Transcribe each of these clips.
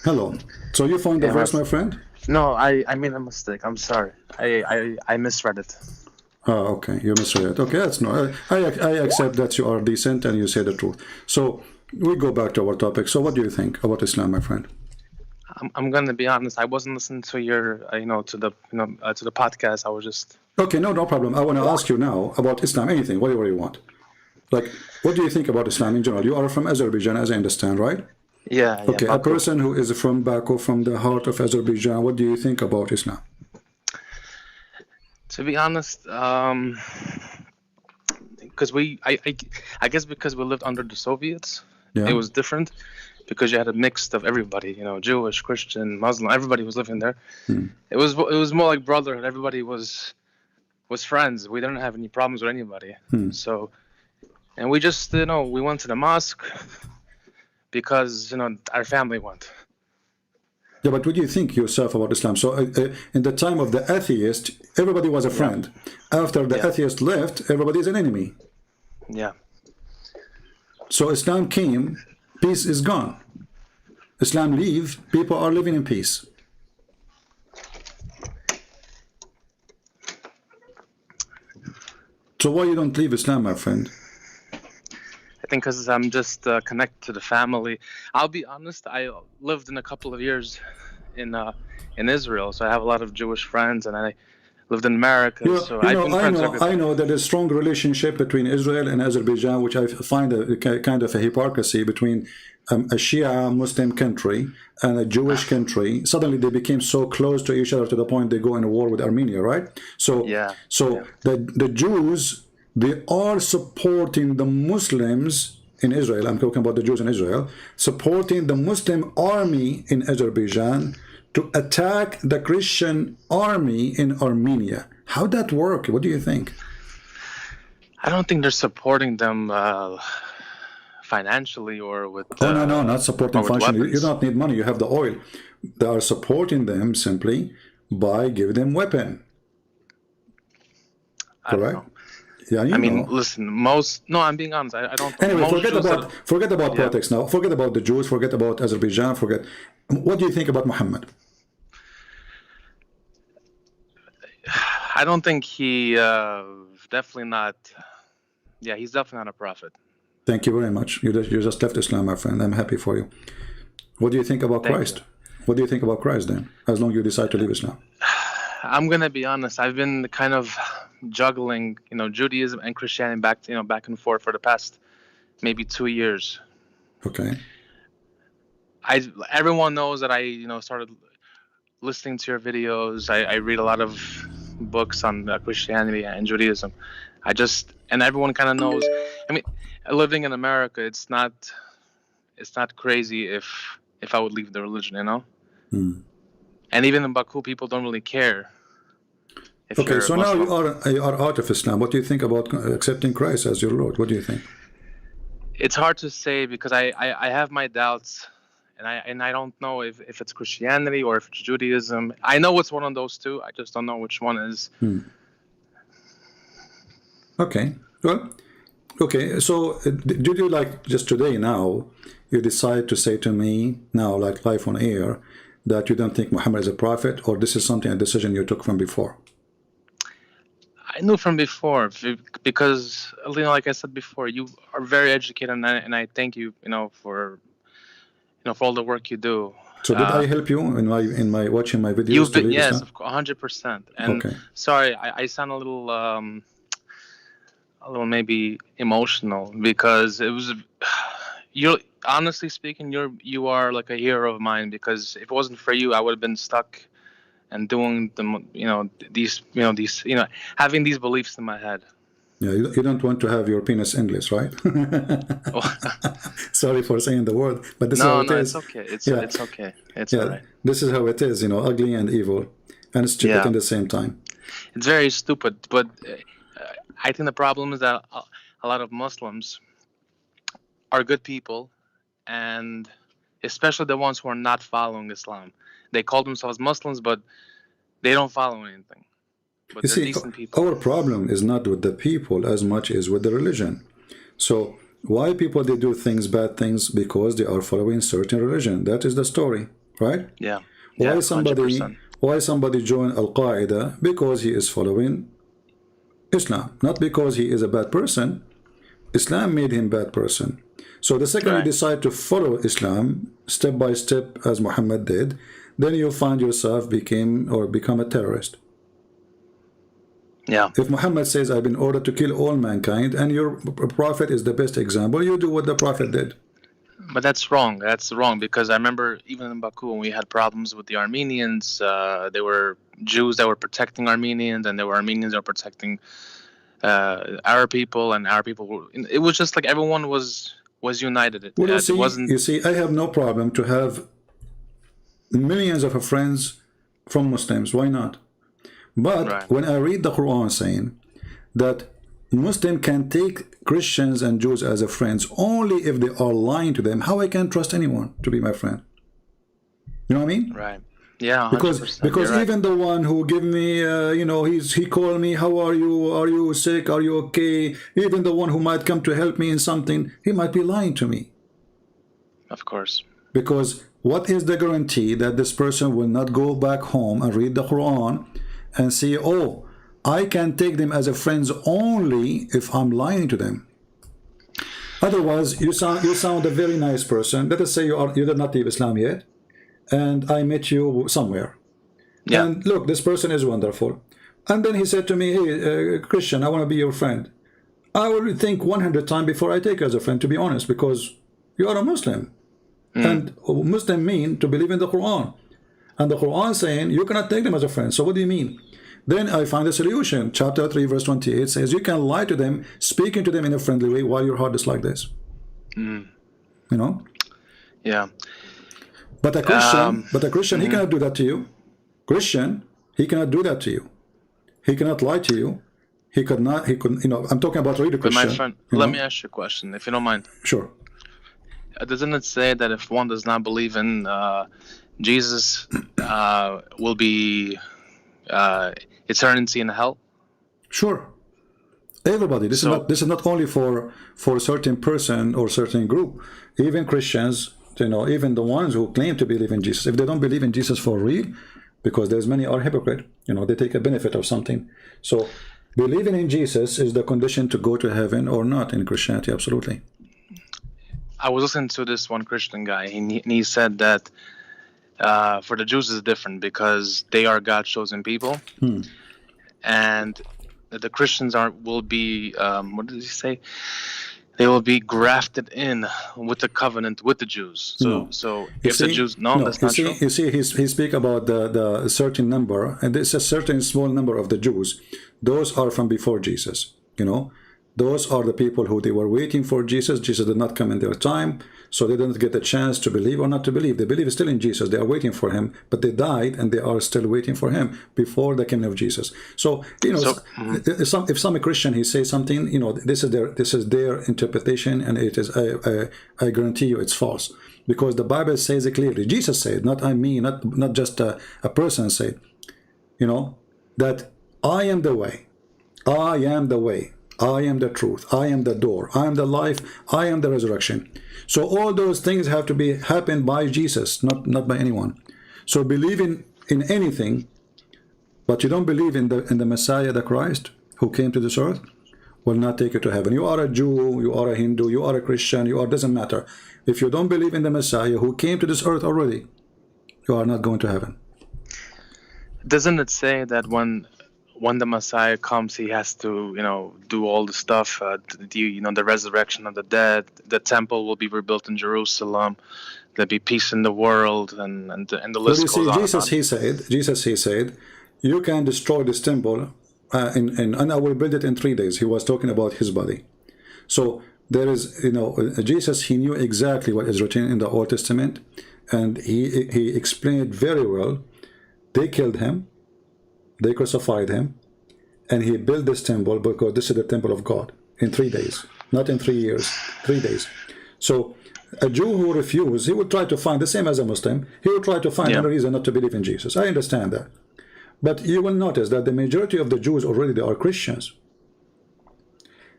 Hello. So you found the Yeah, verse, my friend? no, I made a mistake. I'm sorry. I misread it. Oh, okay. You misread it. Okay, that's no. I accept that you are decent and you say the truth. So we go back to our topic. So what do you think about Islam, my friend? I'm gonna be honest. I wasn't listening to your to the podcast. I was just Okay, no, no problem. I want to ask you now about Islam. Anything, whatever you want. Like, what do you think about Islam in general? You are from Azerbaijan, as I understand, right? yeah, Okay, a Baku. person who is from Baku, from the heart of Azerbaijan. What do you think about Islam? To be honest, because I guess because we lived under the Soviets, it Yeah. was different because you had a mix of everybody. Jewish, Christian, Muslim. Everybody was living there. Hmm. It was more like brotherhood. Everybody was friends. We didn't have any problems with anybody. Hmm. So. And we just, we went to the mosque because, our family went. Yeah, but what do you think yourself about Islam? So, in the time of the atheist, everybody was a Yeah, friend. After the yeah, atheist left, everybody is an enemy. yeah. So, Islam came, peace is gone. Islam leave, people are living in peace. So, why you don't leave Islam, my friend? I think because I'm just connected to the family. I'll be honest, I lived in a couple of years in Israel, so I have a lot of Jewish friends, and I lived in America, so I've been friends with I everybody. know that there's a strong relationship between Israel and Azerbaijan, which I find a kind of a hypocrisy between a Shia Muslim country and a Jewish country. Suddenly they became so close to each other to the point they go in a war with Armenia, right? So, Yeah, yeah, the Jews, they are supporting the Muslims in Israel. I'm talking about the Jews in Israel, supporting the Muslim army in Azerbaijan to attack the Christian army in Armenia. How that work? What do you think? I don't think they're supporting them financially Oh, no, no, not supporting or with function. You weapons. don't need money. You have the oil. They are supporting them simply by giving them weapon. I don't know. Correct? Yeah, I you mean, know. listen, no, I'm being honest. I don't. Anyway, Most Jews that, forget about yeah, politics now. Forget about the Jews. Forget about Azerbaijan. Forget. What do you think about Muhammad? I don't think he definitely not. Yeah, he's definitely not a prophet. Thank you very much. You just left Islam, my friend. I'm happy for you. What do you think about Thank you. Christ? What do you think about Christ then? As long as you decide to leave Islam. I'm gonna be honest. I've been kind of juggling, Judaism and Christianity back and forth for the past maybe 2 years. Okay. Everyone knows that I started listening to your videos. I read a lot of books on Christianity and Judaism. And everyone kind of knows. I mean, living in America, it's not crazy if I would leave the religion. Hmm. And even in Baku, people don't really care if Okay, you're a so now Muslim. you are out of Islam. What do you think about accepting Christ as your Lord? What do you think? It's hard to say because I have my doubts, and I don't know if it's Christianity or if it's Judaism. I know it's one of those two. I just don't know which one is. Hmm. Okay. Well, okay. So did you like just today now you decide to say to me now like live on air that you don't think Muhammad is a prophet, or this is something a decision you took from before? I knew from before because like I said before, you are very educated, and I thank you, for all the work you do. So did I help you in my watching my videos You've to been leave yes, Islam? of course, 100%. And Okay. sorry, I sound a little maybe emotional because it was. You're honestly speaking, you are like a hero of mine because if it wasn't for you, I would have been stuck and doing these having these beliefs in my head. Yeah, you don't want to have your penis endless, right? Sorry for saying the word, but this is how No, it no, it's is. okay. Yeah, It's okay. It's all yeah, right. this is how it is, ugly and evil and stupid Yeah, in the same time. it's very stupid. But I think the problem is that a lot of Muslims are good people, and especially the ones who are not following Islam. They call themselves Muslims, but they don't follow anything. But You they're see, decent people. our problem is not with the people as much as with the religion. So why people they do things, bad things, because they are following certain religion. That is the story. right? Yeah. Why Yeah. somebody 100%. join Al-Qaeda? Because he is following Islam, not because he is a bad person. Islam made him bad person. So the second you Right. decide to follow Islam step by step as Muhammad did, then you find yourself become a terrorist. Yeah. If Muhammad says, I've been ordered to kill all mankind, and your prophet is the best example, you do what the prophet did. But that's wrong. That's wrong, because I remember even in Baku when we had problems with the Armenians, there were Jews that were protecting Armenians, and there were Armenians that were protecting Arab people, and Arab people were. It was just like everyone was united. Well, It wasn't. you see, I have no problem to have millions of friends from Muslims. Why not? But Right. when I read the Quran saying that Muslim can take Christians and Jews as a friends only if they are lying to them, how I can trust anyone to be my friend? You know what I mean? Right. Yeah. 100%. Because You're right. even the one who give me, you know, he called me, how are you? Are you sick? Are you okay? Even the one who might come to help me in something, he might be lying to me. Of course. Because what is the guarantee that this person will not go back home and read the Quran and say, oh, I can take them as a friends only if I'm lying to them? Otherwise, you sound a very nice person. Let us say you did not leave Islam yet, and I met you somewhere. Yeah. And look, this person is wonderful. And then he said to me, hey, Christian, I want to be your friend. I will think 100 times before I take you as a friend, to be honest, because you are a Muslim. And Muslim mean to believe in the Quran. And the Quran saying you cannot take them as a friend. So what do you mean? Then I find a solution. Chapter 3, verse 28 says you can lie to them, speaking to them in a friendly way while your heart is like this. You know? Yeah. But a Christian, he cannot do that to you. Christian, he cannot do that to you. He cannot lie to you. He could, you know, I'm talking about real Christian. But my friend, let me ask you a question, if you don't mind. Sure. Doesn't it say that if one does not believe in Jesus, will be eternity in hell? Sure. Everybody. This is not only for a certain person or certain group. Even Christians, you know, even the ones who claim to believe in Jesus, if they don't believe in Jesus for real, because there's many are hypocrite, you know, they take a benefit of something. So believing in Jesus is the condition to go to heaven or not in Christianity. Absolutely. I was listening to this one Christian guy, and he said that for the Jews is different because they are God's chosen people, and the Christians will be what did he say? They will be grafted in with the covenant with the Jews. So if the Jews, that's not true. You see, he speak about the certain number, and there's a certain small number of the Jews. Those are from before Jesus. You know, those are the people who they were waiting for Jesus. Jesus did not come in their time, so they didn't get a chance to believe or not to believe. They believe still in Jesus. They are waiting for him, but they died and they are still waiting for him before the coming of Jesus. So you know, if some Christian he says something, you know, this is their interpretation, and it is I guarantee you it's false, because the Bible says it clearly. Jesus said, not not just a person said, you know, that I am the way, I am the way, I am the truth, I am the door, I am the life, I am the resurrection. So all those things have to be happen by Jesus, not by anyone. So believing in anything, but you don't believe in the Messiah, the Christ, who came to this earth, will not take you to heaven. You are a Jew, you are a Hindu, you are a Christian, doesn't matter. If you don't believe in the Messiah who came to this earth already, you are not going to heaven. Doesn't it say that when the Messiah comes, he has to, you know, do all the stuff, the resurrection of the dead, the temple will be rebuilt in Jerusalem, there'll be peace in the world, and the list goes on. Jesus he said, you can destroy this temple, and I will build it in 3 days. He was talking about his body. So there is, you know, Jesus, he knew exactly what is written in the Old Testament, and he explained very well. They killed him, they crucified him, and he built this temple because this is the temple of God in 3 days, not in 3 years, 3 days. So a Jew who refuses, he would try to find, the same as a Muslim, he would try to find another reason not to believe in Jesus. I understand that. But you will notice that the majority of the Jews already, they are Christians.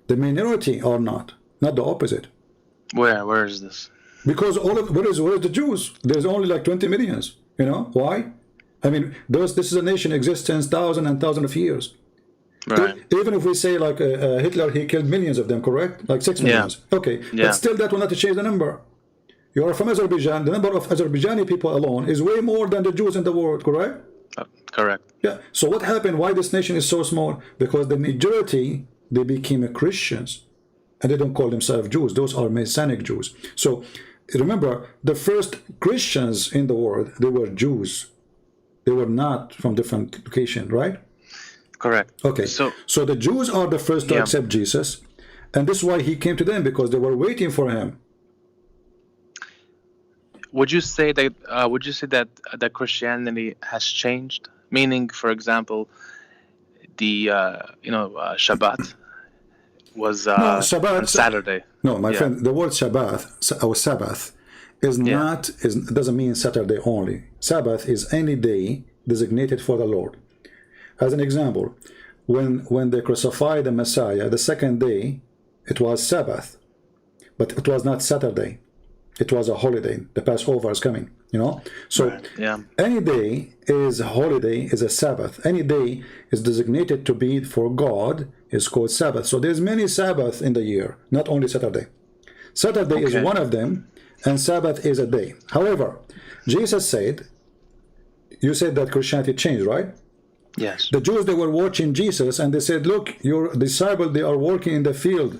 The minority are not the opposite. Where is this? Because where is the Jews? There's only like 20 millions. You know why? I mean, this is a nation exists since thousands and thousands of years. Right. Even if we say like Hitler, he killed millions of them, correct? Like 6 million. Okay, but still that will not change the number. You are from Azerbaijan. The number of Azerbaijani people alone is way more than the Jews in the world, correct? Correct. Yeah. So what happened? Why this nation is so small? Because the majority, they became Christians, and they don't call themselves Jews. Those are Messianic Jews. So remember, the first Christians in the world, they were Jews. They were not from different location, right? Correct. Okay. So the Jews are the first to accept Jesus, and this is why he came to them, because they were waiting for him. Would you say that that Christianity has changed? Meaning, for example, the Shabbat was Shabbat, on Saturday. No, my friend, the word Shabbat or Sabbath is not doesn't mean Saturday only. Sabbath is any day designated for the Lord. As an example, when they crucified the Messiah, the second day, it was Sabbath, but it was not Saturday. It was a holiday. The Passover is coming, you know. So any day is a holiday, is a Sabbath. Any day is designated to be for God is called Sabbath. So there's many Sabbaths in the year, not only Saturday. Saturday is one of them, and Sabbath is a day. However, Jesus said, you said that Christianity changed, right? Yes. The Jews, they were watching Jesus, and they said, look, your disciples, they are working in the field.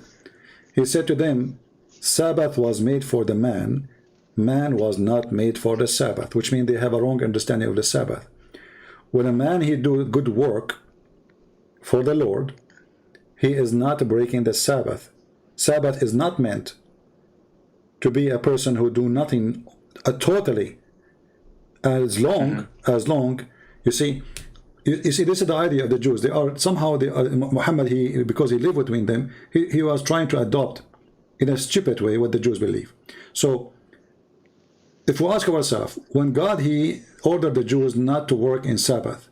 He said to them, Sabbath was made for the man. Man was not made for the Sabbath, which means they have a wrong understanding of the Sabbath. When a man, he do good work for the Lord, he is not breaking the Sabbath. Sabbath is not meant to be a person who do nothing totally. As long, you see, this is the idea of the Jews. They are somehow, Muhammad, because he lived between them, he was trying to adopt in a stupid way what the Jews believe. So if we ask ourselves, when God, he ordered the Jews not to work in Sabbath,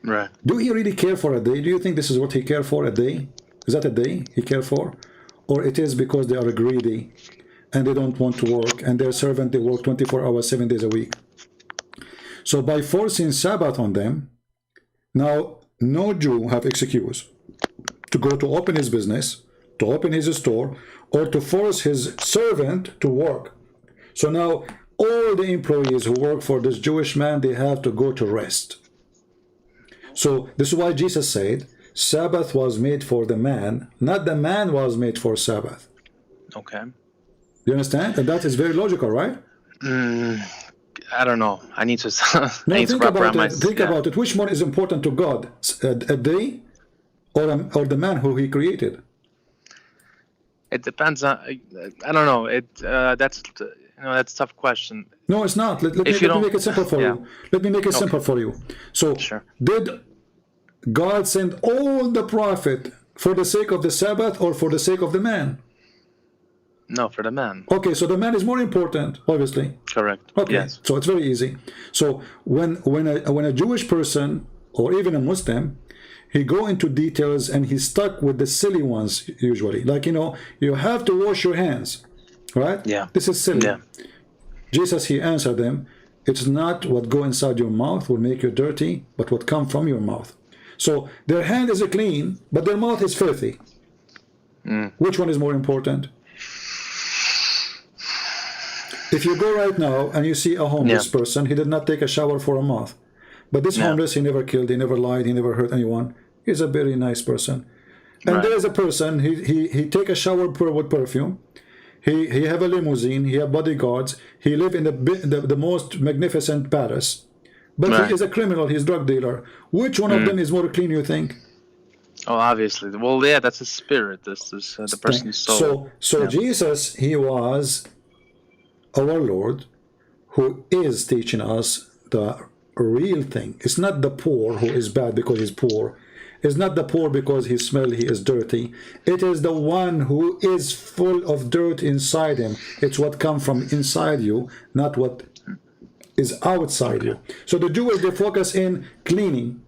right? Do he really care for a day? Do you think this is what he cared for, a day? Is that a day he cared for? Or it is because they are greedy and they don't want to work, and their servant, they work 24 hours, 7 days a week. So by forcing Sabbath on them, now no Jew have excuse to go to open his business, to open his store, or to force his servant to work. So now all the employees who work for this Jewish man, they have to go to rest. So this is why Jesus said, Sabbath was made for the man, not the man was made for Sabbath. Okay. You understand? And that is very logical, right? I don't know. I need to. Think about it. Think about it. Which one is important to God, a day, or the man who He created? It depends on. I don't know. That's a tough question. No, it's not. Let me make it simple for you. Let me make it simple for you. So, did God send all the prophet for the sake of the Sabbath or for the sake of the man? No, for the man. Okay, so the man is more important, obviously. Correct. Okay, yes. So it's very easy. So when a Jewish person or even a Muslim, he go into details and he's stuck with the silly ones usually. Like, you have to wash your hands, right? Yeah. This is silly. Yeah. Jesus, he answered them, it's not what go inside your mouth will make you dirty, but what come from your mouth. So their hand is clean, but their mouth is filthy. Which one is more important? If you go right now and you see a homeless person, he did not take a shower for a month. But this homeless, he never killed, he never lied, he never hurt anyone. He's a very nice person. And there is a person, he take a shower with perfume. He have a limousine, he have bodyguards, he live in the most magnificent palace. But he is a criminal, he's a drug dealer. Which one of them is more clean, you think? Oh, obviously. Well, yeah, that's a spirit. This is the person's soul. So Jesus, he was our Lord, who is teaching us the real thing. It's not the poor who is bad because he's poor. It's not the poor because he smells, he is dirty. It is the one who is full of dirt inside him. It's what comes from inside you, not what is outside you. So the Jews, they focus in cleaning,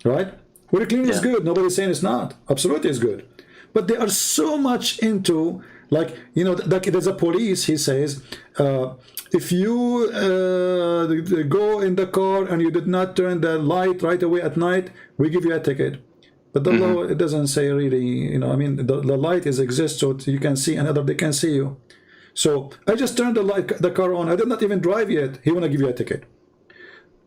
right? Well, cleaning is good. Nobody's saying it's not. Absolutely it's good. But they are so much into Like, you know, like there's a police, he says, if you go in the car and you did not turn the light right away at night, we give you a ticket. But the law, it doesn't say really, you know, I mean, the light exists so you can see and they can see you. So I just turned the car on. I did not even drive yet. He want to give you a ticket.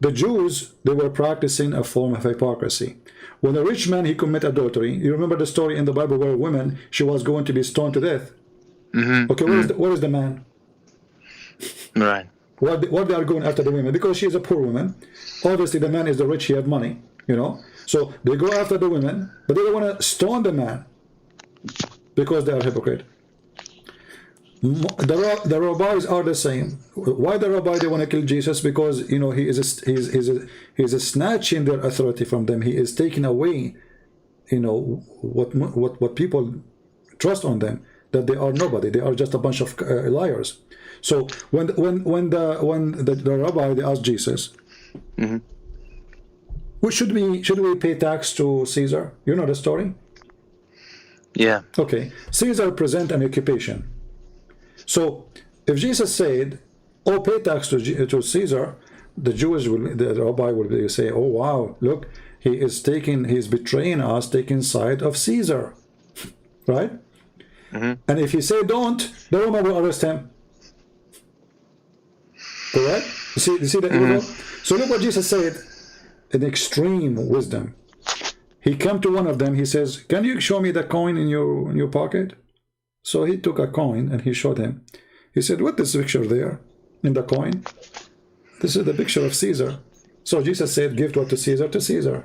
The Jews, they were practicing a form of hypocrisy. When a rich man, he commit adultery. You remember the story in the Bible where a woman, she was going to be stoned to death. Okay, where is the man? Right. Why they are going after the women? Because she is a poor woman. Obviously, the man is the rich. He had money, you know. So they go after the women, but they don't want to stone the man because they are hypocrite. The rabbis are the same. Why the rabbi they want to kill Jesus? Because, you know, he is snatching their authority from them. He is taking away, you know, what people trust on them, that they are nobody. They are just a bunch of liars. So when the rabbi, they asked Jesus, should we pay tax to Caesar? You know the story? Yeah. Okay. Caesar present an occupation. So if Jesus said, "Oh, pay tax to Caesar," the rabbi will say, "Oh wow, look, he is betraying us, taking side of Caesar," right? And if he say don't, the Roman will arrest him. Correct? You see the evil? So look what Jesus said in extreme wisdom. He came to one of them. He says, "Can you show me the coin in your pocket?" So he took a coin and he showed him. He said, "What is the picture there in the coin?" "This is the picture of Caesar." So Jesus said, "Give what to Caesar to Caesar."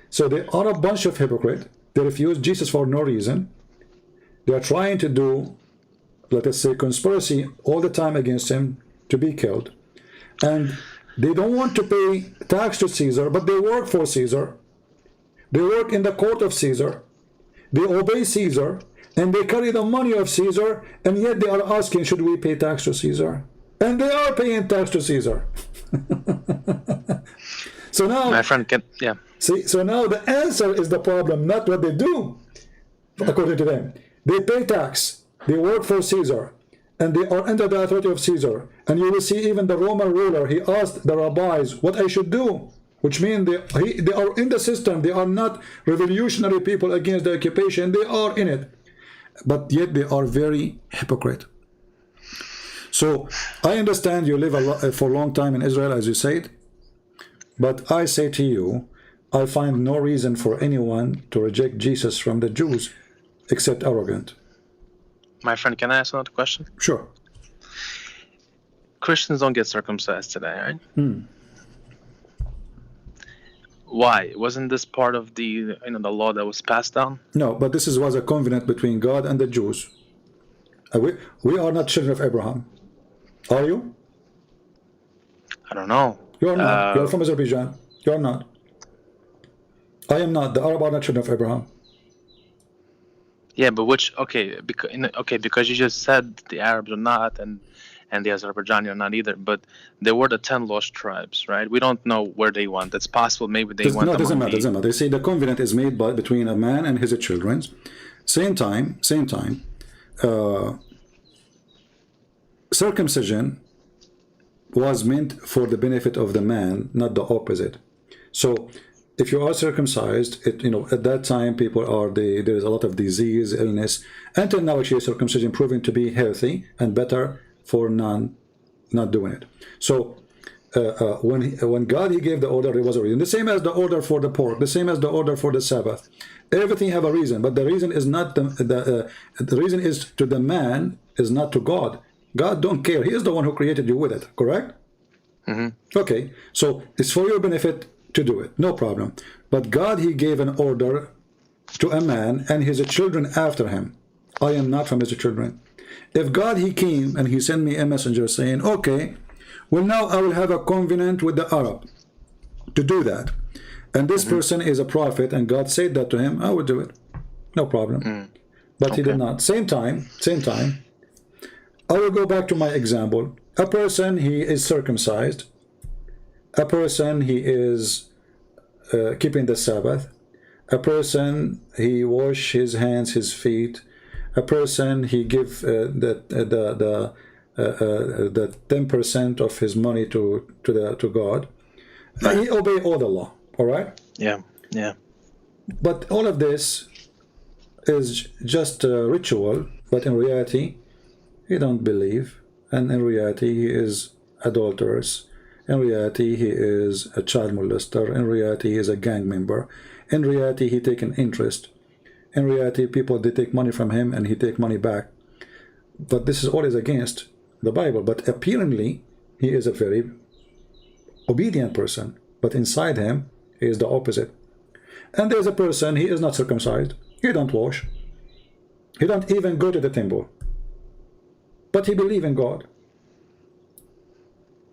So they are a bunch of hypocrites. They refuse Jesus for no reason. They are trying to do, let us say, conspiracy all the time against him to be killed. And they don't want to pay tax to Caesar, but they work for Caesar. They work in the court of Caesar. They obey Caesar. And they carry the money of Caesar, and yet they are asking, should we pay tax to Caesar? And they are paying tax to Caesar. So now, my friend can, yeah. See, so now the answer is the problem, not what they do, according to them. They pay tax, they work for Caesar, and they are under the authority of Caesar. And you will see even the Roman ruler, he asked the rabbis what I should do, which means they are in the system. They are not revolutionary people against the occupation. They are in it. But yet they are very hypocrite. So I understand you live for a long time in Israel, as you said, but I say to you, I find no reason for anyone to reject Jesus from the Jews except arrogant. My friend, can I ask another question? Sure. Christians don't get circumcised today, right? Why? Wasn't this part of the the law that was passed down? No, but this was a covenant between God and the Jews. We are not children of Abraham. Are you? I don't know. You're not. You're from Azerbaijan. You're not. I am not. The Arab are not children of Abraham. Yeah, but which? Okay, because you just said the Arabs are not, and the Azerbaijani are not either. But there were the 10 lost tribes, right? We don't know where they went. It's possible maybe they went. No, it doesn't matter. Doesn't matter. They say the covenant is made between a man and his children. Same time. Circumcision was meant for the benefit of the man, not the opposite. So if you are circumcised, at that time people are there is a lot of disease, illness. Until now, actually, circumcision proven to be healthy and better for not doing it. So when God he gave the order, there was a reason. The same as the order for the pork, the same as the order for the Sabbath. Everything have a reason, but the reason is not the reason is to the man, is not to God. God don't care. He is the one who created you with it, correct? Okay, so it's for your benefit to do it, no problem. But God, he gave an order to a man and his children after him. I am not from his children. If God, he came and he sent me a messenger saying, okay, well, now I will have a covenant with the Arab to do that. And this person is a prophet, and God said that to him, I will do it. No problem. But he did not. Same time, I will go back to my example. A person, he is circumcised. A person, he is keeping the Sabbath. A person, he wash his hands, his feet. a person, he give the 10% of his money to God. Right. He obey all the law. All right. Yeah. Yeah. But all of this is just a ritual. But in reality, he don't believe, and in reality, he is adulterous. In reality, he is a child molester. In reality, he is a gang member. In reality, he take an interest. In reality, people, they take money from him and he take money back. But this is always against the Bible. But apparently, he is a very obedient person. But inside him, he is the opposite. And there's a person, he is not circumcised. He don't wash. He don't even go to the temple. But he believe in God.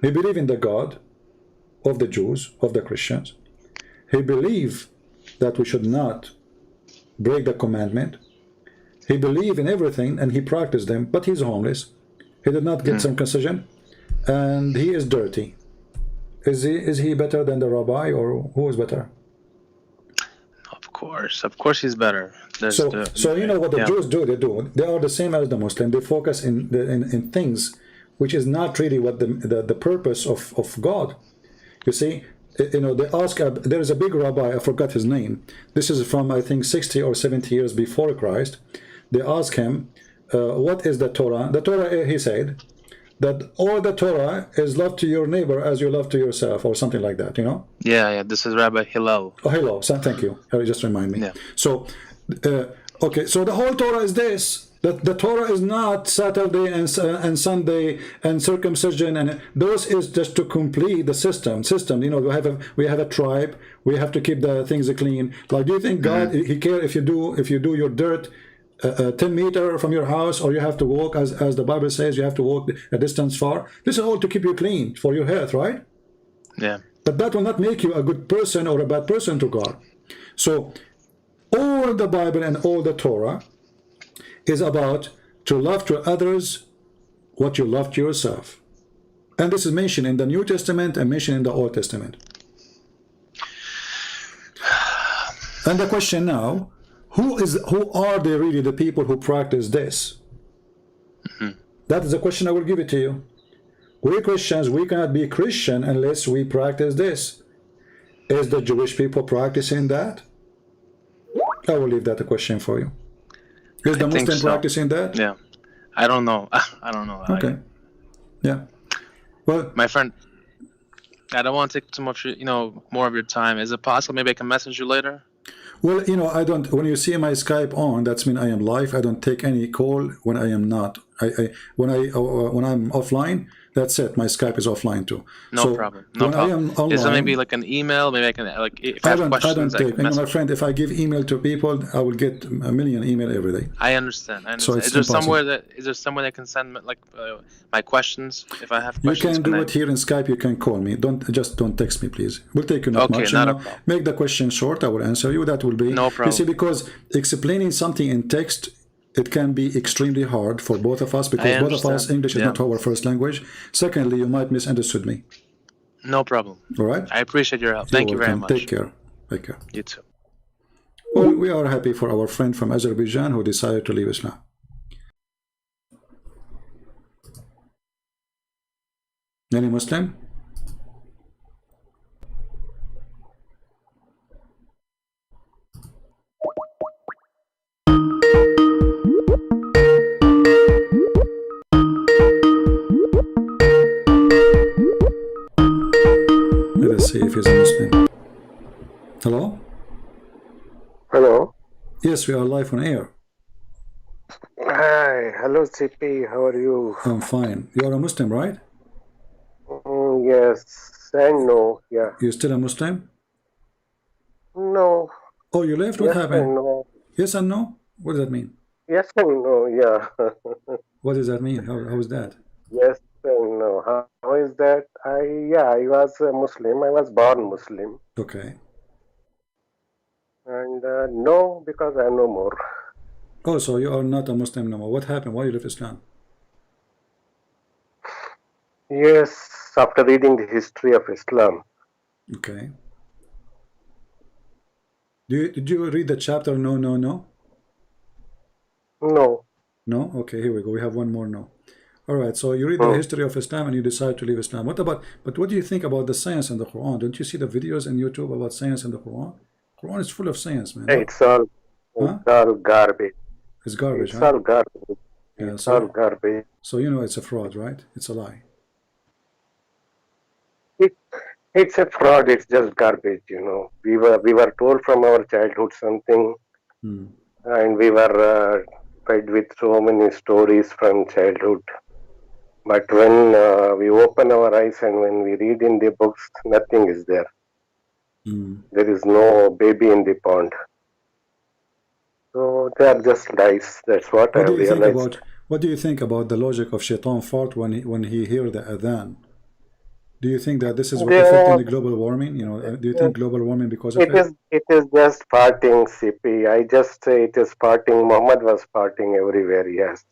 He believe in the God of the Jews, of the Christians. He believe that we should not break the commandment. He believe in everything and he practiced them, but he's homeless. He did not get circumcision, and he is dirty. Is he better than the rabbi, or who is better? Of course, he's better. So you know what the Jews do? They are the same as the Muslim. They focus in things which is not really what the purpose of God. You see, you know, they ask. There is a big rabbi. I forgot his name. This is from, I think, 60 or 70 years before Christ. They ask him, "What is the Torah?" The Torah, he said, that all the Torah is love to your neighbor as you love to yourself, or something like that. You know? Yeah. This is Rabbi Hillel. Oh, hello. So, thank you. Just remind me. Yeah. So, okay. So the whole Torah is this. That the Torah is not Saturday and Sunday and circumcision, and those is just to complete the system. You know, we have a tribe. We have to keep the things clean. Like, do you think God he care if you do your dirt 10 meters from your house, or you have to walk, as the Bible says, you have to walk a distance far? This is all to keep you clean for your health, right? Yeah. But that will not make you a good person or a bad person to God. So all the Bible and all the Torah is about to love to others what you love to yourself. And this is mentioned in the New Testament and mentioned in the Old Testament. And the question now, who are they really, the people who practice this? That is the question. I will give it to you. We Christians, we cannot be Christian unless we practice this. Is the Jewish people practicing that? I will leave that a question for you. Is the Muslim practicing that? Yeah. I don't know. I don't know. Okay. Yeah. Well, my friend, I don't want to take too much, more of your time. Is it possible maybe I can message you later? Well, I don't. When you see my Skype on, that's mean I am live. I don't take any call when I am not. When I'm offline, that's it. My Skype is offline too. No problem. No problem. I am online, is there maybe like an email? Maybe I can if I have questions. I don't take. My friend, if I give email to people, I will get a million email every day. I understand. So it's is there somewhere that I can send my questions if I have questions? You can do it here in Skype. You can call me. Don't text me, please. We'll take you not much. Not a problem. Make the question short. I will answer you. That will be no problem. You see, because explaining something in text, it can be extremely hard for both of us, because both of us, English is not our first language. Secondly, you might misunderstood me. No problem. All right. I appreciate your help. Thank you very much. Take care. Take care. You too. Well, we are happy for our friend from Azerbaijan who decided to leave Islam. Any Muslim? Let us see if he's a Muslim. Hello? Hello. Yes, we are live on air. Hi. Hello, CP. How are you? I'm fine. You are a Muslim, right? Yes and no. Yeah. You're still a Muslim? No. Oh, you left? What Yes happened? and no. Yes and no? What does that mean? Yes and no. Yeah. What does that mean? How is that? Yes and no. How is that? I was a Muslim. I was born Muslim. Okay. And no, because I know more. Oh, so you are not a Muslim no more. What happened? Why you left Islam? Yes, after reading the history of Islam. Okay. Did you read the chapter No, No, No? No. No? Okay, here we go. We have one more no. All right, so you read the history of Islam and you decide to leave Islam. What about, but what do you think about the science in the Quran? Don't you see the videos on YouTube about science in the Quran? Quran is full of science, man. What? It's all, Huh? it's all garbage. It's garbage, It's huh? all garbage. Yeah, It's all garbage. so you know it's a fraud, right? It's a lie. It, it's a fraud. It's just garbage. We were told from our childhood something, Hmm. and we were fed with so many stories from childhood. But when we open our eyes and when we read in the books, nothing is there. Hmm. There is no baby in the pond. So they are just lies. That's what I What do have you think realized. about, what do you think about the logic of shaitan fart when he hear the adhan? Do you think that this is what affecting They, the global warming? You know, do you think global warming because of it it? is it is just farting, CP. I just say it is farting. Muhammad was farting everywhere. Yes,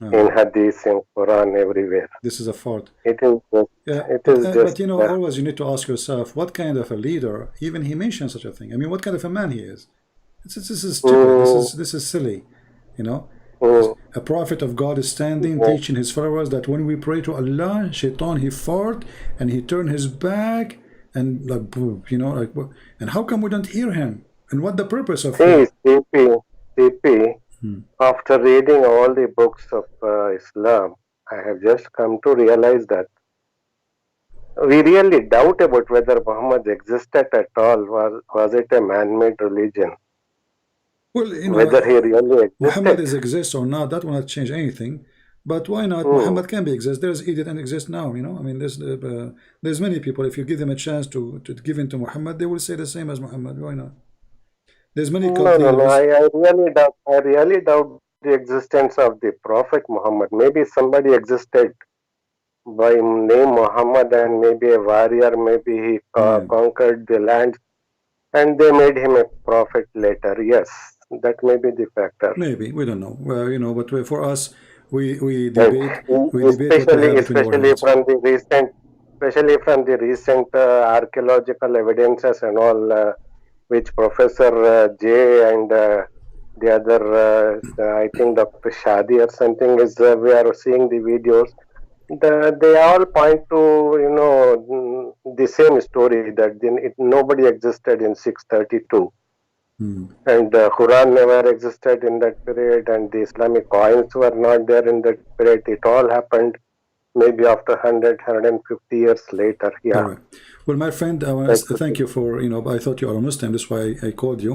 in Hadith, in Quran, everywhere. This is a fart. It is just. Yeah, It is but just. you know, always you need to ask yourself, what kind of a leader, even he mentioned such a thing. I mean, what kind of a man he is? This is stupid. This is silly. You know, a prophet of God is standing teaching his followers that when we pray to Allah, shaitan he fart and he turn his back and like, you know, like, and how come we don't hear him? And what the purpose of? See, CP. After reading all the books of Islam, I have just come to realize that we really doubt about whether Muhammad existed at all. Was it a man-made religion? Well, you know, Whether he really Muhammad existed? is exists or not, that will not change anything. But why not? Hmm. Muhammad can be exist. There's idiot and exist now. You know, I mean, there's many people. If you give them a chance to give in to Muhammad, they will say the same as Muhammad. Why not? There's many cult No. leaders. I really doubt. I really doubt the existence of the Prophet Muhammad. Maybe somebody existed by name Muhammad, and maybe a warrior. Maybe he Yeah, conquered the land, and they made him a prophet later. Yes, that may be the factor. maybe we don't know. Well, you know, but for us, And we debate what we have between our especially heads. from the recent archaeological evidences and all, which Professor J and the other, I think Dr. Shadi or something is, we are seeing the videos. They all point to, the same story that nobody existed in 632. And Quran never existed in that period, and the Islamic coins were not there in that period. It all happened maybe after 150 years later. All Yeah. right. Well, my friend, I want to thank you for, you know, I thought you are a Muslim. That's why I called you.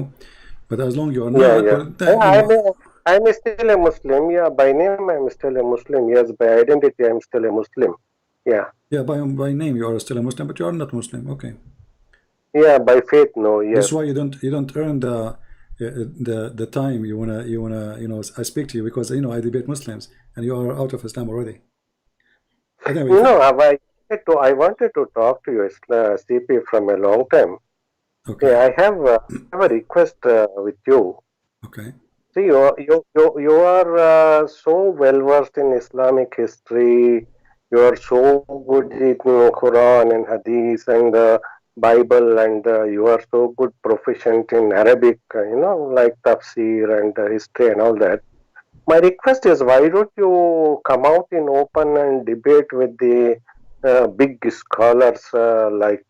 But as long you are Yeah, not, yeah. well, Yeah, you know, I'm still a Muslim. Yeah, by name, I'm still a Muslim. Yes, by identity, I'm still a Muslim. Yeah. yeah, by name you are still a Muslim, but you are not Muslim. Okay. Yeah, by faith, no, That's yes. why you don't earn the time you know, I speak to you because you know I debate Muslims and you are out of Islam already. But anyway, I wanted to talk to you, CP, from a long time. okay, Yeah, I have a request with you. okay. See, you are so well versed in Islamic history. You are so good in Quran and Hadith and Bible, and you are so good proficient in Arabic. Like tafsir and history and all that. My request is, why don't you come out in open and debate with the big scholars like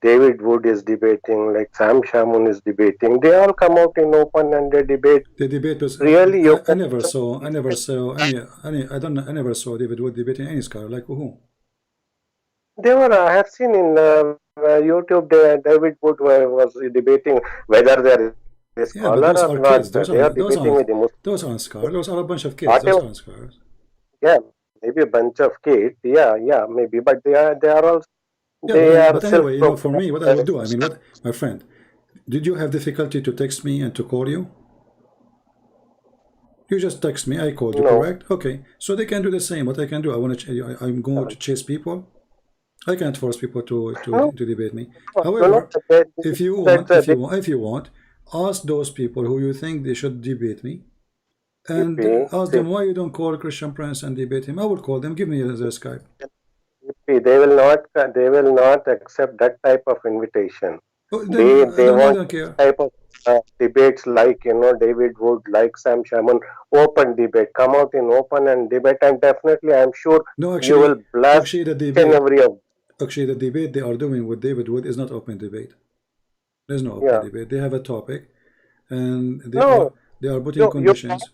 David Wood is debating, like Sam Shamoun is debating. They all come out in open and they debate. The debate was Really, you I can. never saw any I don't know, I never saw David Wood debating any scholar like who. I have seen in YouTube, David Wood was debating whether there is a Yeah, but scholar those or are not. kids. They are debating with the Muslims. Those aren't scholars. Those are a bunch of kids. Those Whatever, aren't scholars. yeah, maybe a bunch of kids. Yeah, maybe, but they are also Yeah, they are but anyway, you know, for me, what I will self-proclaimed. do, I mean, what my friend, did you have difficulty to text me and to call you? You just text me, I called you, No, correct? Okay, so they can do the same. What I can do, I'm going to chase people. I can't force people no, to debate me. no. However, if you That's want, if you want, ask those people who you think they should debate me, and ask them why you don't call Christian Prince and debate him. I will call them. Give me their Skype. They will not accept that type of invitation. Oh, then They I want don't care. type of debates like, David Wood, like Sam Shaman, open debate. Come out in open and debate, and definitely I'm sure No, you will blast actually, the each and debate, every of. actually, the debate they are doing with David Wood is not open debate. There's no open Yeah. debate. They have a topic, and No, they are putting you you conditions.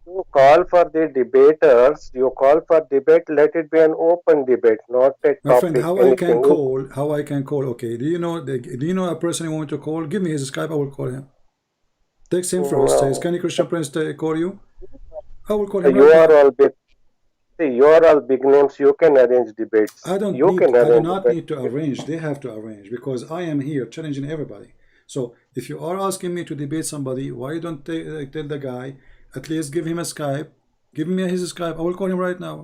you call for the debaters. You call for debate. Let it be an open debate, not a My friend, topic. how I can Anything. call? How I can call? Okay, do you know a person you want me to call? Give me his Skype. I will call him. Text him first. Says, No. can you Christian Prince call you? I will call him You right are now. all big. See, you are all big names. You can arrange debates. You can I do arrange not debates. need to arrange. They have to arrange because I am here challenging everybody. So if you are asking me to debate somebody, why you don't tell the guy, at least give him a Skype, give me his Skype. I will call him right now.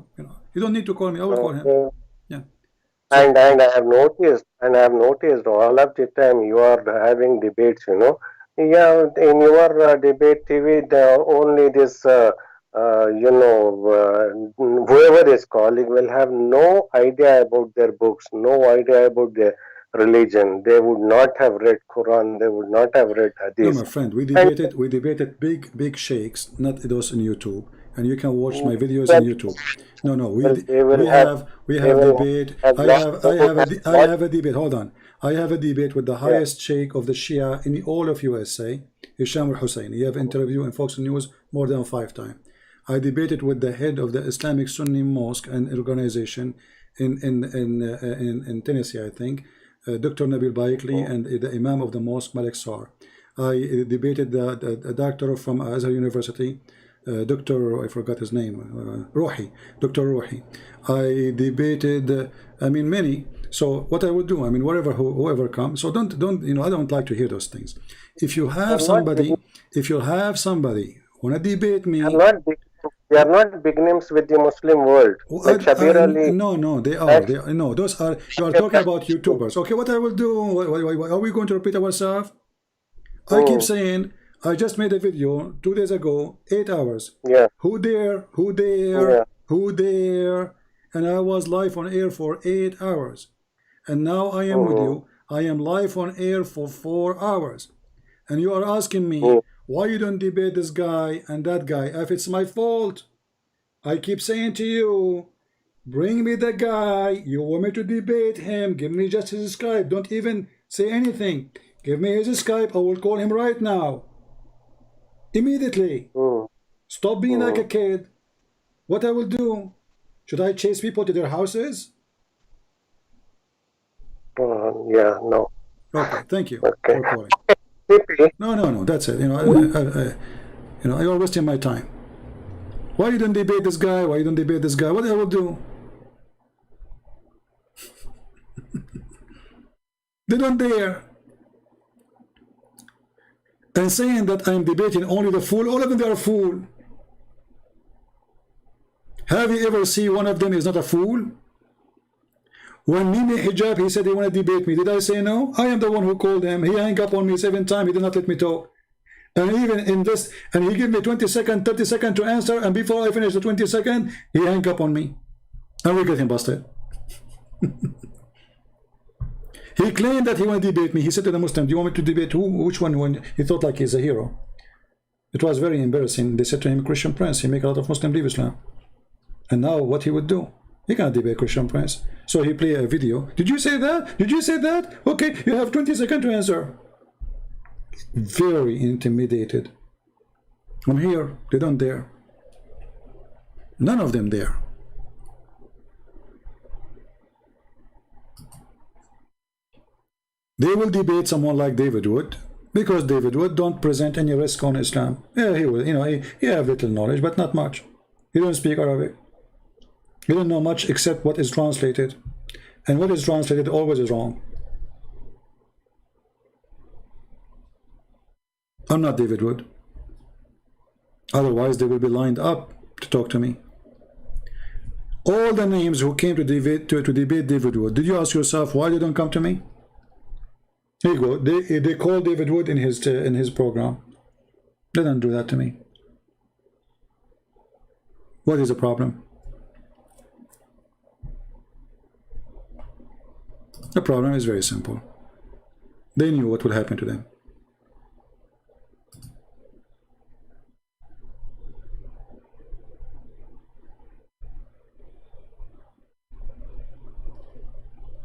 You don't need to call me. I will call him. Okay. Yeah. And So I have noticed all of the time you are having debates. Yeah, in your debate TV, only this, whoever is calling will have no idea about their books, no idea about their religion. They would not have read Quran. They would not have read no, Hadith. my friend, we And debated. We debated big shakes, not those on YouTube, and you can watch my videos in well, YouTube. No, no, they will have we they have will debate. have lost. They would have I lost. have a debate. Hold on, I have a debate with the Yeah. highest sheikh of the Shia in all of USA, Hisham al-Hussein. He have interview in Fox News more than 5 times. I debated with the head of the Islamic Sunni Mosque and organization in Tennessee, I think, Dr. Nabil Baikli, and the Imam of the mosque, Malik Sar. I debated the doctor from Azhar University, Dr. I forgot his name, Rohi, Dr. Rohi. I debated, many. So what I would do, whatever whoever comes. So don't I don't like to hear those things. If you They have are not big. somebody, wanna debate They are me. not big. They are not big names with the Muslim world. Like Shabir Ali. No, they are. That's No, those are. You are talking about YouTubers. Okay, what I will do? Are we going to repeat ourselves? I keep mm, saying I just made a video 2 days ago, 8 hours. yeah, Who dare? Who dare? yeah. Who dare? And I was live on air for 8 hours. And now I am with Mm-hmm. you. I am live on air for 4 hours. And you are asking Mm, me why you don't debate this guy and that guy. If it's my fault, I keep saying to you, bring me the guy. You want me to debate him. Give me just his Skype. Don't even say anything. Give me his Skype. I will call him right now. Immediately. mm, Stop being like a mm. kid. What I will do? Should I chase people to their houses? Yeah, no. Okay, thank you Okay. for calling. CP, No, that's it. You are wasting my time. Why you don't debate this guy? Why you don't debate this guy? What I will do? They don't dare. And saying that I'm debating only the fool, all of them they are fool. Have you ever seen one of them is not a fool? When Mimi Hijab, he said he want to debate me. Did I say no? I am the one who called him. He hung up on me 7 times. He did not let me talk. And even in this, and he gave me 20 seconds, 30 seconds to answer. And before I finish the 20 seconds, he hung up on me. And we got him busted. He claimed that he want to debate me. He said to the Muslim, do you want me to debate who? Which one? When he thought like he's a hero. It was very embarrassing. They said to him, Christian Prince, he make a lot of Muslim leave Islam. And now what he would do? He can't debate Christian Prince. So he play a video. Did you say that? Did you say that? Okay, you have 20 seconds to answer. Very intimidated. I'm here. They don't dare. None of them dare. They will debate someone like David Wood because David Wood don't present any risk on Islam. Yeah, he will. He have little knowledge, but not much. He don't speak Arabic. He don't know much except what is translated. And what is translated always is wrong. I'm not David Wood. Otherwise, they will be lined up to talk to me. All the names who came to debate David Wood, did you ask yourself why they don't come to me? Here you go. They call David Wood in his program. They don't do that to me. What is the problem? The problem is very simple. They knew what would happen to them.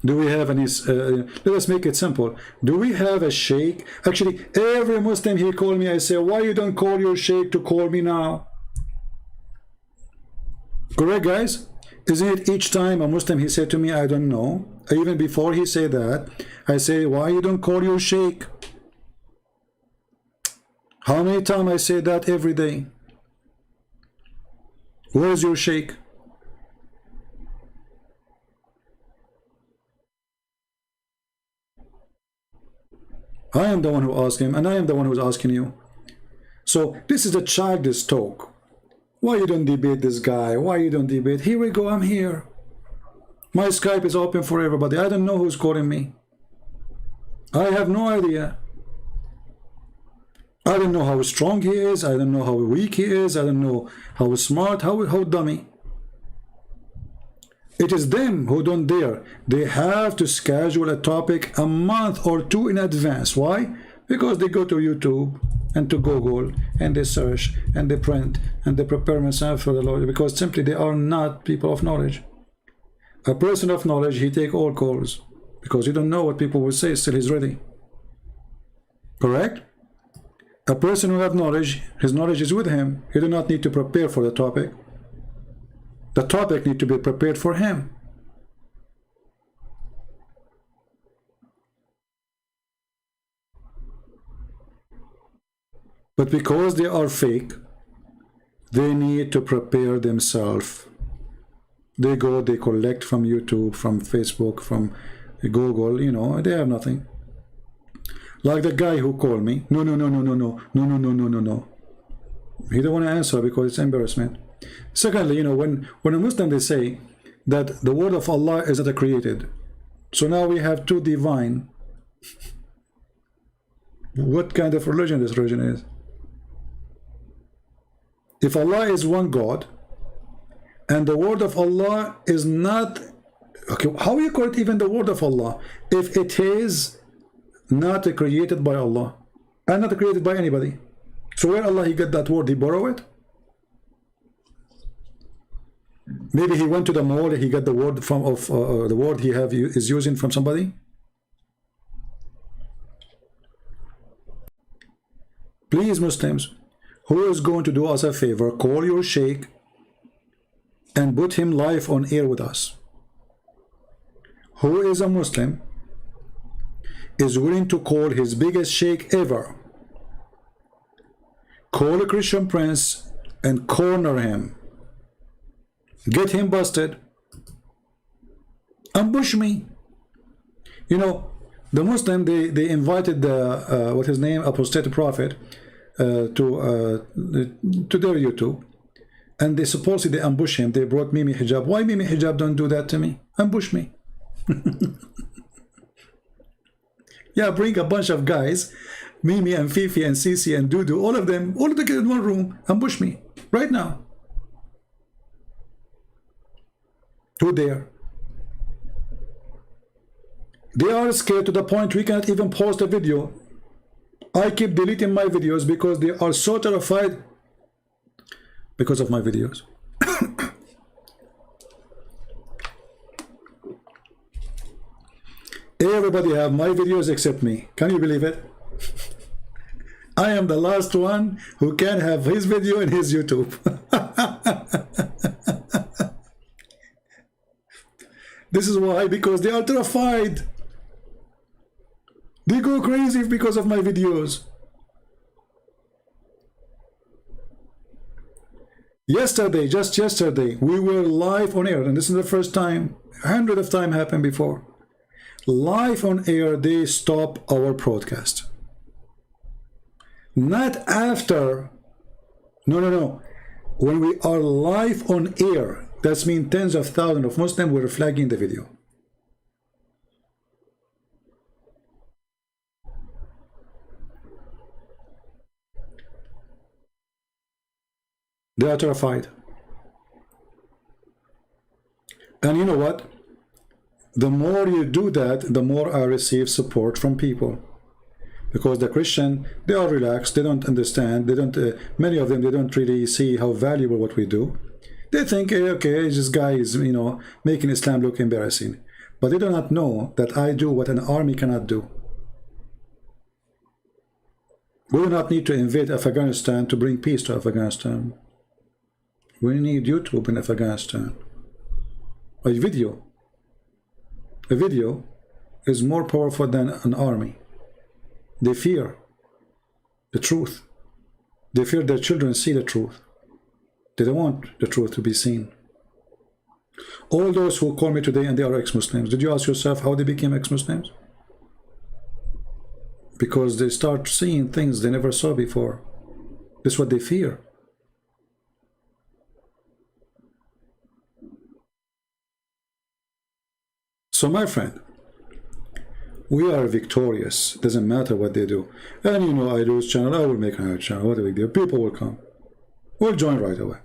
Do we have any, let us make it simple. Do we have a sheikh? Actually, every Muslim he call me, I say, why you don't call your sheikh to call me now? Correct, guys? Isn't it each time a Muslim he said to me, I don't know? Even before he say that, I say, why you don't call your sheikh? How many times I say that every day? Where is your sheikh? I am the one who asked him, and I am the one who's asking you. So this is a childish talk. Why you don't debate this guy? Why you don't debate? Here we go, I'm here. My Skype is open for everybody. I don't know who's calling me. I have no idea. I don't know how strong he is. I don't know how weak he is. I don't know how smart, how dummy. It is them who don't dare. They have to schedule a topic a month or two in advance. Why? Because they go to YouTube and to Google and they search and they print and they prepare themselves for the Lord, because simply they are not people of knowledge. A person of knowledge, he take all calls, because you don't know what people will say, still he's ready. Correct? A person who have knowledge, his knowledge is with him. He do not need to prepare for the topic. The topic need to be prepared for him. But because they are fake, they need to prepare themselves. They go, they collect from YouTube, from Facebook, from Google, you know, they have nothing. Like the guy who called me, no. He don't want to answer because it's embarrassment. Secondly, you know, when a Muslim they say that the word of Allah is not created, so now we have two divine. What kind of religion this religion is? If Allah is one God, and the word of Allah is not, okay, how you call it even the word of Allah if it is not created by Allah and not created by anybody? So where Allah he got that word? He borrow it? Maybe he went to the mall, he got the word from the word he is using from somebody. Please, Muslims, who is going to do us a favor, call your sheikh and put him live on air with us. Who is a Muslim is willing to call his biggest sheikh ever, call a Christian prince and corner him, get him busted, ambush me. You know, the Muslim, they invited the what his name, apostate prophet, to their YouTube, and they supposedly ambush him. They brought Mimi Hijab. Why Mimi Hijab don't do that to me? Ambush me. Yeah, bring a bunch of guys, Mimi and Fifi and Sisi and Dudu, all of them in one room, ambush me right now. Who dare? They are scared to the point we cannot even post a video. I keep deleting my videos because they are so terrified because of my videos. Everybody have my videos except me. Can you believe it? I am the last one who can have his video in his YouTube. This is why, because they are terrified. They go crazy because of my videos. Yesterday, just yesterday, we were live on air, and this is the first time. Hundreds of times happened before. Live on air, they stop our broadcast. Not after. No. When we are live on air, that means tens of thousands of Muslims were flagging the video. They are terrified. And you know what? The more you do that, the more I receive support from people. Because the Christian, they are relaxed, they don't understand, they don't, many of them, they don't really see how valuable what we do. They think, okay, this guy is, you know, making Islam look embarrassing. But they do not know that I do what an army cannot do. We do not need to invade Afghanistan to bring peace to Afghanistan. We need YouTube in Afghanistan. A video is more powerful than an army. They fear the truth. They fear their children see the truth. They don't want the truth to be seen. All those who call me today and they are ex-Muslims, did you ask yourself how they became ex-Muslims? Because they start seeing things they never saw before. That's what they fear. So my friend, we are victorious. Doesn't matter what they do. And you know, I lose channel, I will make another channel. What a big deal. People will come. We'll join right away.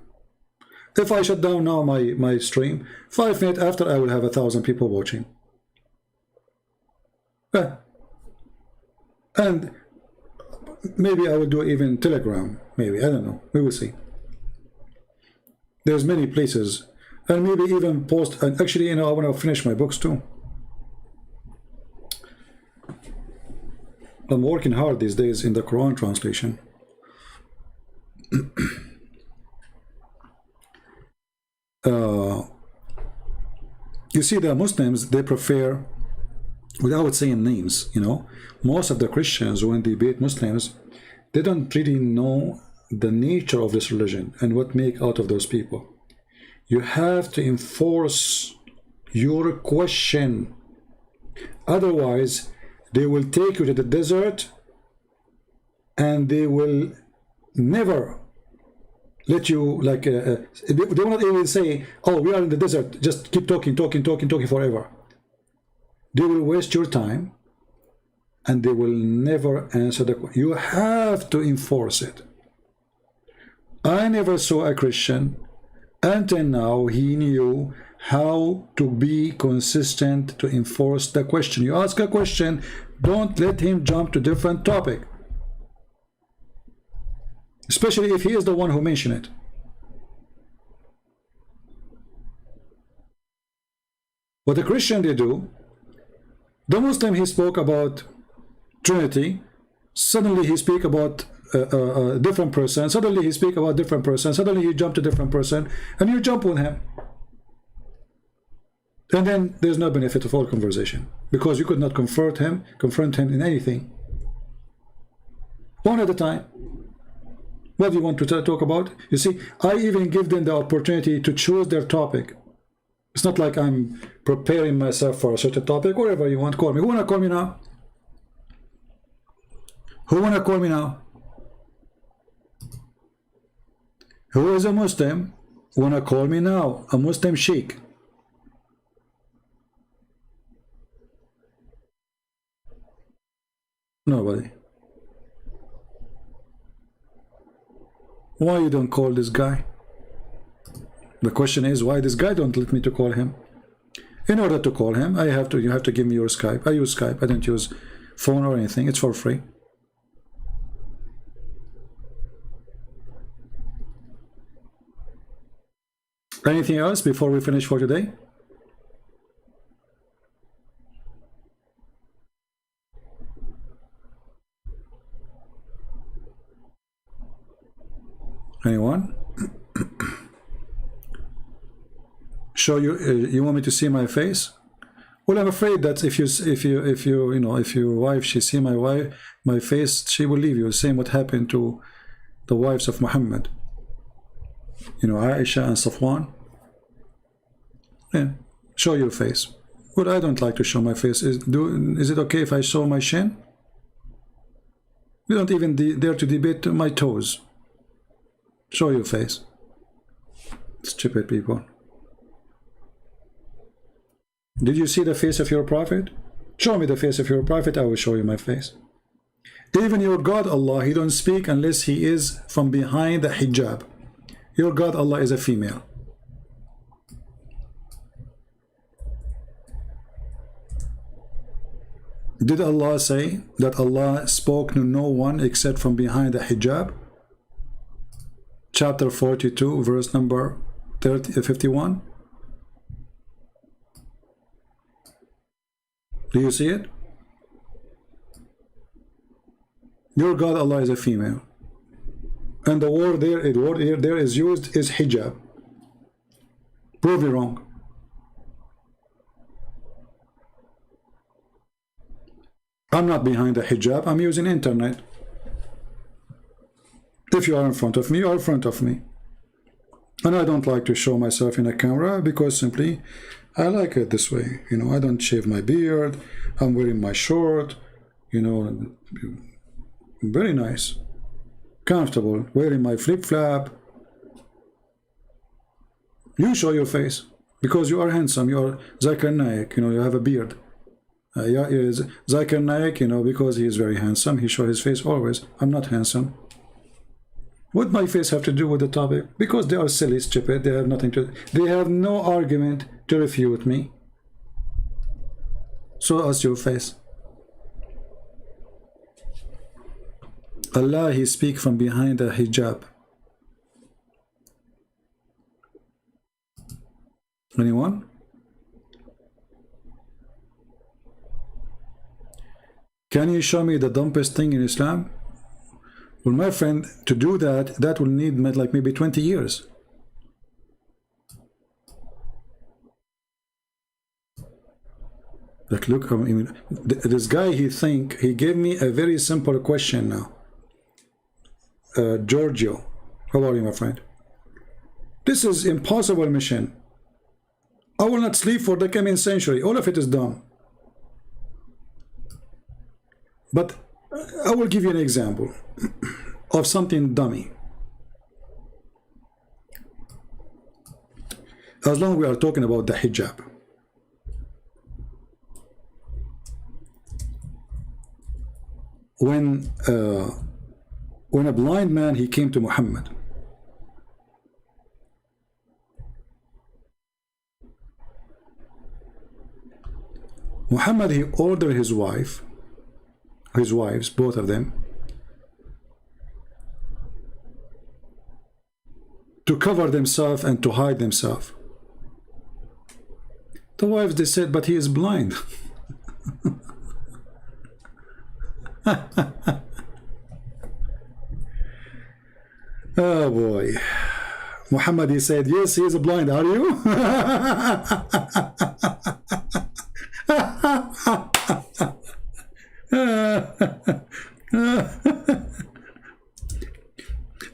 If I shut down now my stream, 5 minutes after I will have 1,000 people watching. And maybe I will do even Telegram. Maybe, I don't know. We will see. There's many places. And maybe even post. And actually, you know, I want to finish my books too. I'm working hard these days in the Quran translation. You see, the Muslims, they prefer, without saying names, you know, most of the Christians, when they debate Muslims, they don't really know the nature of this religion and what make out of those people. You have to enforce your question. Otherwise, they will take you to the desert and they will never let you, like, they will not even say, oh, we are in the desert, just keep talking forever. They will waste your time and they will never answer the question. You have to enforce it. I never saw a Christian until now he knew how to be consistent to enforce the question. You ask a question, don't let him jump to different topic, especially if he is the one who mentioned it. What the Christian they do, the Muslim he spoke about Trinity, suddenly he speak about a different person, suddenly he speak about different person, suddenly he jump to different person, and you jump on him. And then there's no benefit of all conversation, because you could not confront him in anything. One at a time. What do you want to talk about? You see, I even give them the opportunity to choose their topic. It's not like I'm preparing myself for a certain topic. Whatever you want, call me. Who wanna call me now? Who wanna call me now? Who is a Muslim? Wanna call me now? A Muslim sheikh. Nobody. Why you don't call this guy? The question is, why this guy don't let me to call him? In order to call him, you have to give me your Skype. I use Skype. I don't use phone or anything. It's for free. Anything else before we finish for today? Anyone? Show you? You want me to see my face? Well, I'm afraid that if your wife she see my face, she will leave you. Same what happened to the wives of Muhammad. You know, Aisha and Safwan. Yeah, show your face. Well, I don't like to show my face. Is it okay if I show my shin? You don't even dare to debate my toes. Show your face. Stupid people. Did you see the face of your prophet? Show me the face of your prophet, I will show you my face. Even your God Allah, he don't speak unless he is from behind the hijab. Your God Allah is a female. Did Allah say that Allah spoke to no one except from behind the hijab? Chapter 42, verse number 51. Do you see it? Your God Allah is a female. And the word there is used is hijab. Prove you wrong. I'm not behind the hijab, I'm using internet. If you are in front of me, you are in front of me. And I don't like to show myself in a camera because simply I like it this way. You know, I don't shave my beard, I'm wearing my short, you know, very nice, comfortable, wearing my flip-flap. You show your face because you are handsome, you are Zakir Naik, you know, you have a beard. Zakir Naik, you know, because he is very handsome, he shows his face always. I'm not handsome. What my face have to do with the topic? Because they are silly, stupid, they have nothing to, they have no argument to refute me. So as your face. Allah, he speak from behind a hijab. Anyone? Can you show me the dumbest thing in Islam? Well, my friend, to do that, that will need like maybe 20 years. Like, look, I mean, this guy, he gave me a very simple question now. Giorgio, how are you, my friend? This is impossible mission. I will not sleep for the coming century. All of it is done. But I will give you an example of something dummy. As long as we are talking about the hijab. When a blind man, he came to Muhammad. Muhammad, he ordered his wives, both of them, to cover themselves and to hide themselves. The wives, they said, but he is blind. Oh boy. Muhammad, he said, yes, he is blind. Are you?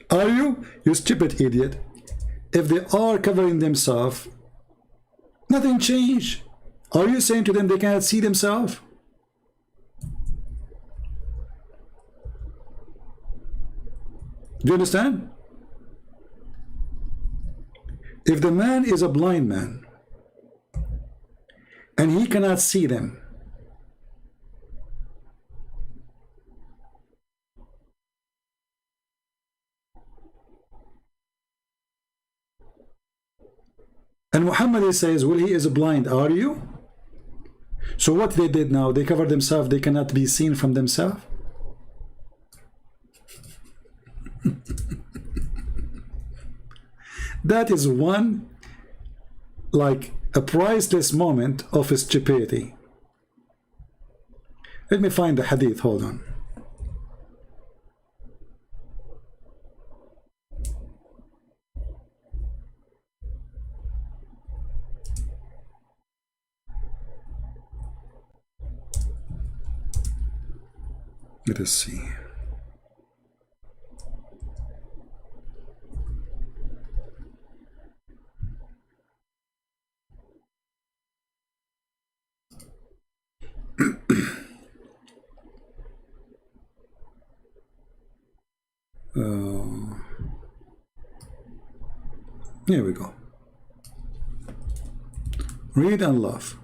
Are you? You stupid idiot. If they are covering themselves, nothing changed. Are you saying to them they cannot see themselves? Do you understand? If the man is a blind man and he cannot see them, and Muhammad says, well, he is blind, are you? So what they did now, they cover themselves, they cannot be seen from themselves. That is one, like a priceless moment of stupidity. Let me find the hadith, hold on. Let us see. Here we go. Read and love.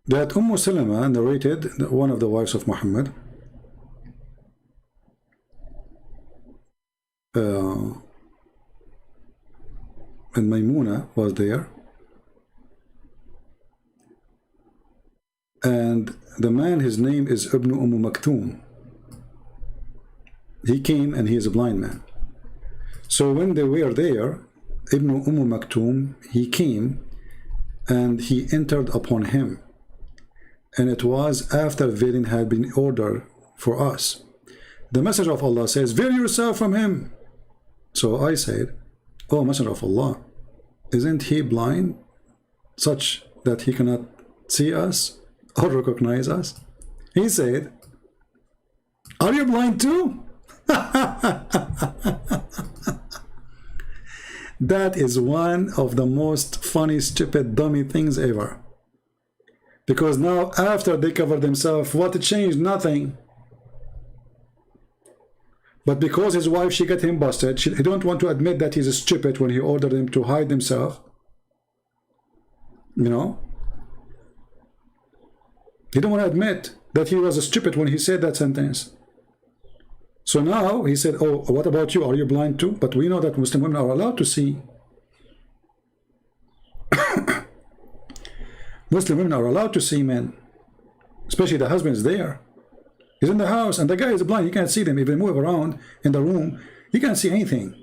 That Salama narrated, one of the wives of Muhammad, and Maimuna was there, and the man, his name is Ibn Maktoum. He came and he is a blind man. So when they were there, Ibn Maktoum, he came and he entered upon him, and it was after veiling had been ordered for us. The Messenger of Allah says, veil yourself from him. So I said, oh Messenger of Allah, isn't he blind such that he cannot see us or recognize us? He said, are you blind too? That is one of the most funny, stupid, dummy things ever. Because now after they cover themselves, what changed? Nothing. But because his wife, she got him busted, he don't want to admit that he's stupid when he ordered him to hide himself. You know? He don't want to admit that he was stupid when he said that sentence. So now he said, oh, what about you? Are you blind too? But we know that Muslim women are allowed to see. Muslim women are allowed to see men, especially the husband is there. He's in the house and the guy is blind. He can't see them. If they move around in the room, he can't see anything.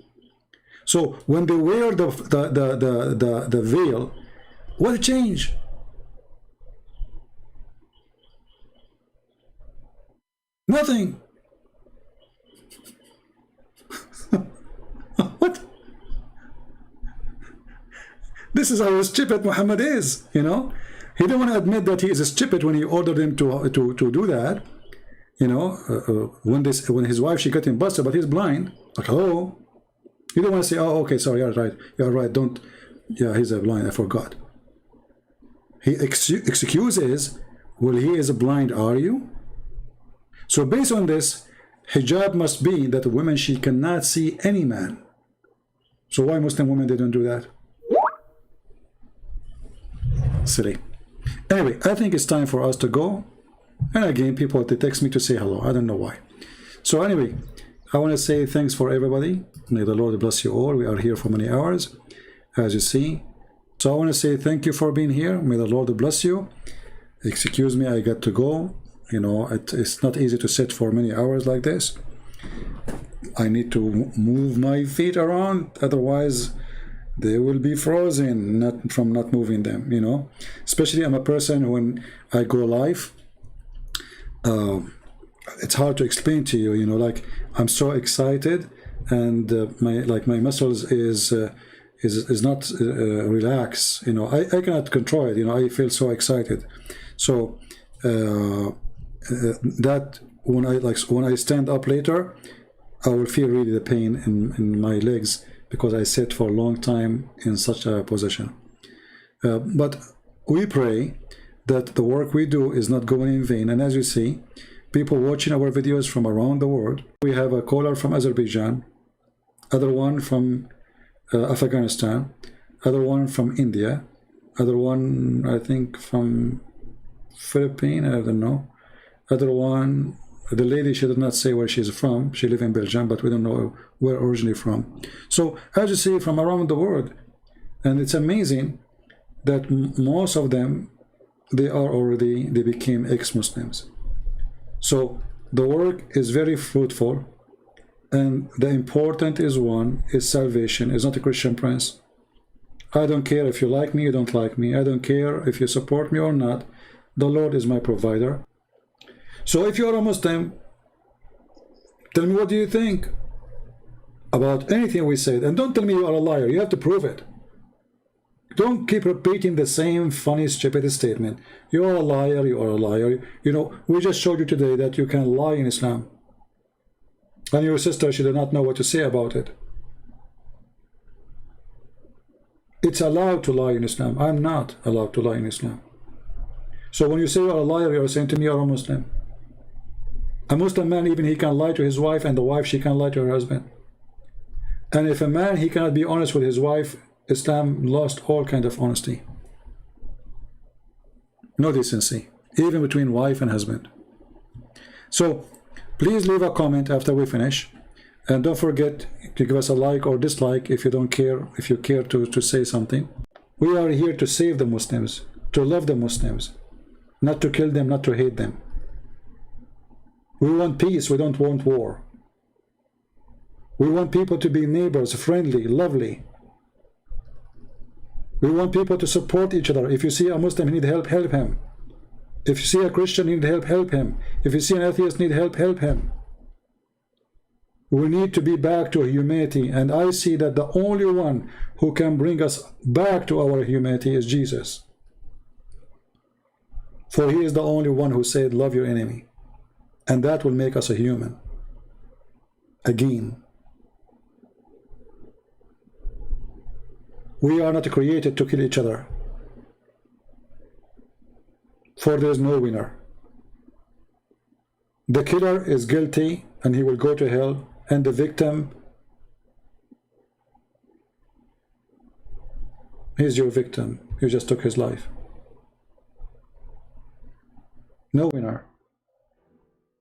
So when they wear the veil, what change? Nothing. What? This is how stupid Muhammad is, you know. He didn't want to admit that he is stupid when he ordered him to do that. You know, when his wife, she got him busted, but he's blind. Like, hello. You don't want to say, oh, okay, sorry, you're right, don't, yeah, he's blind, I forgot. He excuses, well, he is blind, are you? So based on this, hijab must be that a woman, she cannot see any man. So why Muslim women, they don't do that? Silly. Anyway, I think it's time for us to go. And again, people, they text me to say hello. I don't know why. So anyway, I want to say thanks for everybody. May the Lord bless you all. We are here for many hours, as you see. So I want to say thank you for being here. May the Lord bless you. Excuse me, I got to go. You know, it's not easy to sit for many hours like this. I need to move my feet around. Otherwise, they will be frozen from not moving them, you know. Especially I'm a person, when I go live, it's hard to explain to you, you know, like I'm so excited, and my muscles is not relaxed, you know. I cannot control it, you know. I feel so excited. So that when I stand up later, I will feel really the pain in my legs, because I sit for a long time in such a position. But we pray that the work we do is not going in vain. And as you see, people watching our videos from around the world. We have a caller from Azerbaijan, other one from Afghanistan, other one from India, other one, I think, from Philippines, I don't know. Other one, the lady, she did not say where she's from. She lives in Belgium, but we don't know where originally from. So as you see, from around the world. And it's amazing that most of them, they became ex-Muslims. So the work is very fruitful, and the important is salvation. It's not a Christian Prince. I don't care if you like me, you don't like me. I don't care if you support me or not. The Lord is my provider. So if you're a Muslim, tell me, what do you think about anything we said? And don't tell me you are a liar. You have to prove it. Don't keep repeating the same funny, stupid statement. You are a liar, you are a liar. You know, we just showed you today that you can lie in Islam. And your sister, she did not know what to say about it. It's allowed to lie in Islam. I'm not allowed to lie in Islam. So when you say you are a liar, you are saying to me you are a Muslim. A Muslim man, even he can lie to his wife, and the wife, she can lie to her husband. And if a man, he cannot be honest with his wife, Islam lost all kind of honesty. No decency, even between wife and husband. So please leave a comment after we finish. And don't forget to give us a like or dislike if you don't care, if you care to say something. We are here to save the Muslims, to love the Muslims, not to kill them, not to hate them. We want peace, we don't want war. We want people to be neighbors, friendly, lovely. We want people to support each other. If you see a Muslim need help, help him. If you see a Christian need help, help him. If you see an atheist need help, help him. We need to be back to humanity, and I see that the only one who can bring us back to our humanity is Jesus. For he is the only one who said, love your enemy. And that will make us a human. Again. We are not created to kill each other. For there is no winner. The killer is guilty and he will go to hell, and the victim, he's your victim. You just took his life. No winner.